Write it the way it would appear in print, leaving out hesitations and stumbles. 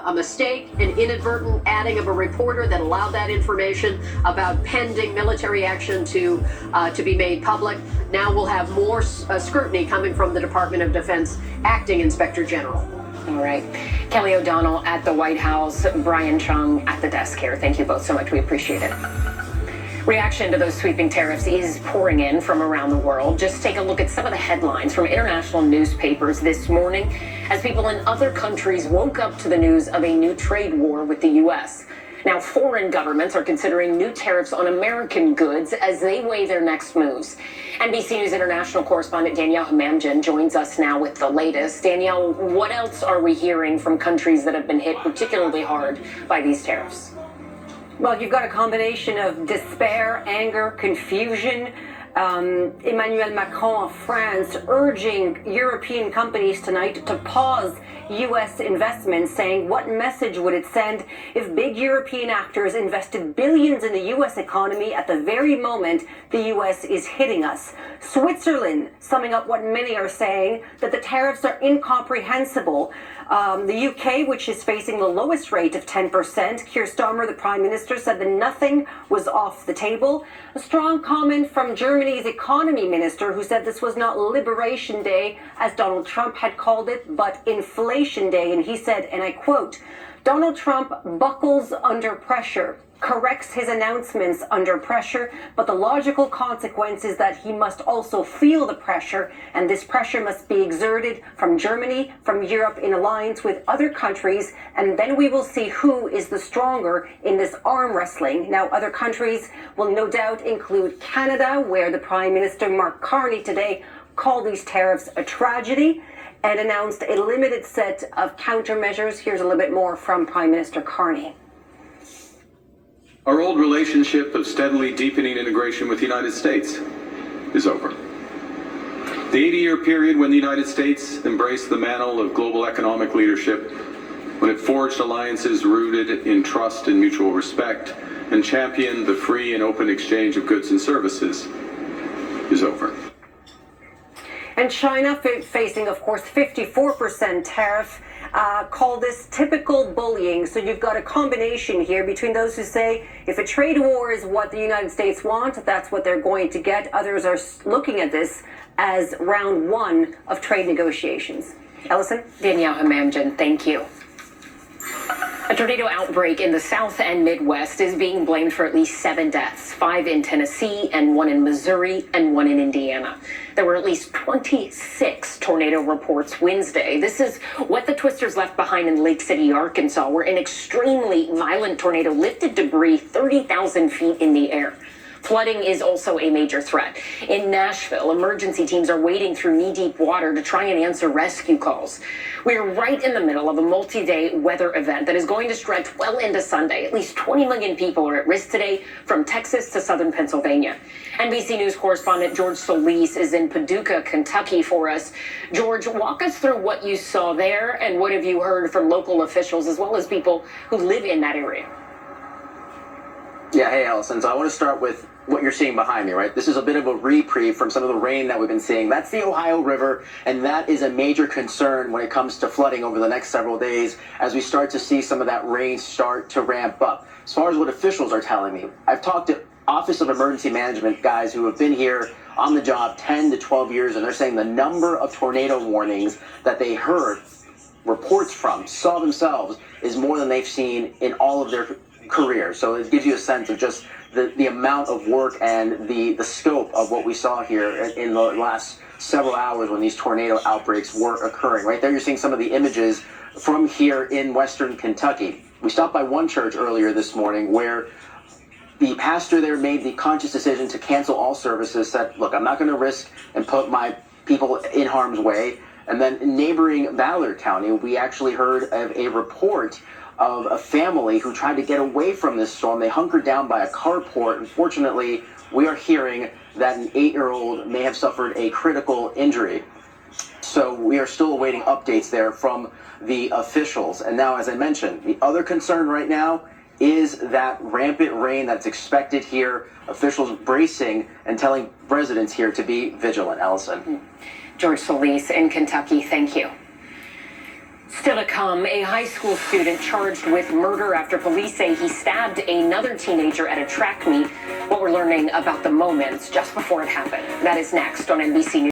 a mistake, an inadvertent adding of a reporter that allowed that information about pending military action to be made public. Now we'll have more scrutiny coming from the Department of Defense Acting Inspector General. All right. Kelly O'Donnell at the White House, Brian Chung at the desk here. Thank you both so much. We appreciate it. Reaction to those sweeping tariffs is pouring in from around the world. Just take a look at some of the headlines from international newspapers this morning as people in other countries woke up to the news of a new trade war with the U.S. Now, foreign governments are considering new tariffs on American goods as they weigh their next moves. NBC News international correspondent Danielle Hamamdjian joins us now with the latest. Danielle, what else are we hearing from countries that have been hit particularly hard by these tariffs? Well, you've got a combination of despair, anger, confusion. Emmanuel Macron of France urging European companies tonight to pause U.S. investments, saying what message would it send if big European actors invested billions in the U.S. economy at the very moment the U.S. is hitting us. Switzerland summing up what many are saying, that the tariffs are incomprehensible. The UK, which is facing the lowest rate of 10%, Keir Starmer, the Prime Minister, said that nothing was off the table. A strong comment from Germany's economy minister, who said this was not Liberation Day, as Donald Trump had called it, but Inflation Day. And he said, and I quote, "Donald Trump buckles under pressure, corrects his announcements under pressure, but the logical consequence is that he must also feel the pressure, and this pressure must be exerted from Germany, from Europe, in alliance with other countries, and then we will see who is the stronger in this arm wrestling." Now, other countries will no doubt include Canada, where the Prime Minister Mark Carney today called these tariffs a tragedy and announced a limited set of countermeasures. Here's a little bit more from Prime Minister Carney. Our old relationship of steadily deepening integration with the United States is over. The 80-year period when the United States embraced the mantle of global economic leadership, when it forged alliances rooted in trust and mutual respect, and championed the free and open exchange of goods and services, is over. And China, facing, of course, 54% tariff, call this typical bullying. So you've got a combination here between those who say if a trade war is what the United States want, that's what they're going to get. Others are looking at this as round one of trade negotiations. Ellison? Danielle Hamamdjian, thank you. A tornado outbreak in the South and Midwest is being blamed for at least 7 deaths, 5 in Tennessee and 1 in Missouri and 1 in Indiana. There were at least 26 tornado reports Wednesday. This is what the twisters left behind in Lake City, Arkansas, where an extremely violent tornado lifted debris 30,000 feet in the air. Flooding is also a major threat. In Nashville, emergency teams are wading through knee-deep water to try and answer rescue calls. We are right in the middle of a multi-day weather event that is going to stretch well into Sunday. At least 20 million people are at risk today, from Texas to southern Pennsylvania. NBC News correspondent George Solis is in Paducah, Kentucky for us. George, walk us through what you saw there and what have you heard from local officials as well as people who live in that area? Yeah, hey, Allison. So I want to start with what you're seeing behind me, right? This is a bit of a reprieve from some of the rain that we've been seeing. That's the Ohio River, and that is a major concern when it comes to flooding over the next several days as we start to see some of that rain start to ramp up. As far as what officials are telling me, I've talked to Office of Emergency Management guys who have been here on the job 10 to 12 years, and they're saying the number of tornado warnings that they heard reports from, saw themselves, is more than they've seen in all of their career. So it gives you a sense of just the amount of work and the scope of what we saw here in the last several hours when these tornado outbreaks were occurring. Right there you're seeing some of the images from here in western Kentucky. We stopped by one church earlier this morning where the pastor there made the conscious decision to cancel all services, said, look, I'm not going to risk and put my people in harm's way. And then in neighboring Ballard County, we actually heard of a report of a family who tried to get away from this storm. They hunkered down by a carport. Unfortunately, we are hearing that an 8-year-old may have suffered a critical injury. So we are still awaiting updates there from the officials. And now, as I mentioned, the other concern right now is that rampant rain that's expected here. Officials bracing and telling residents here to be vigilant. Allison. George Solis in Kentucky, thank you. Still to come, a high school student charged with murder after police say he stabbed another teenager at a track meet. What we're learning about the moments just before it happened. That is next on NBC News.